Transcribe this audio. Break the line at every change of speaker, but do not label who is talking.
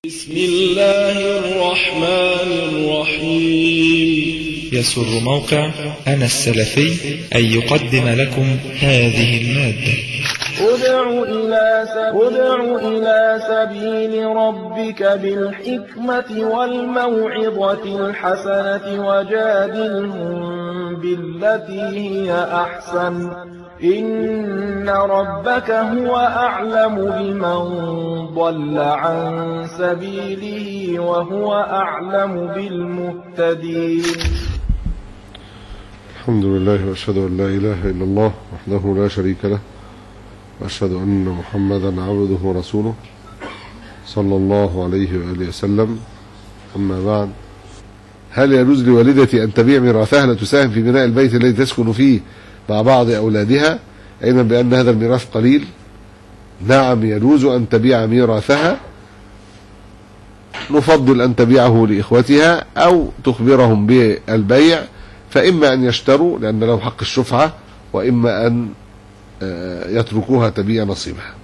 بسم الله الرحمن الرحيم.
يسر موقع أنا السلفي أن يقدم لكم هذه المادة.
ادع إلى سبيل ربك بالحكمة والموعظة الحسنة وجادلهم بالتي هي أحسن إن ربك هو أعلم بمن ضل عن سبيله وهو أعلم بالمهتدين.
الحمد لله وأشهد أن لا إله إلا الله وحده لا شريك له وأشهد أن محمدا عبده ورسوله صلى الله عليه وآله وسلم. أما بعد، هل يجوز لوالدتي أن تبيع ميراثها لتساهم في بناء البيت الذي تسكن فيه مع بعض أولادها علما بأن هذا الميراث قليل؟ نعم، يجوز أن تبيع ميراثها. نفضل أن تبيعه لإخوتها أو تخبرهم بالبيع، فإما أن يشتروا لأن لهم حق الشفعة، وإما أن يتركوها تبيع نصيبها.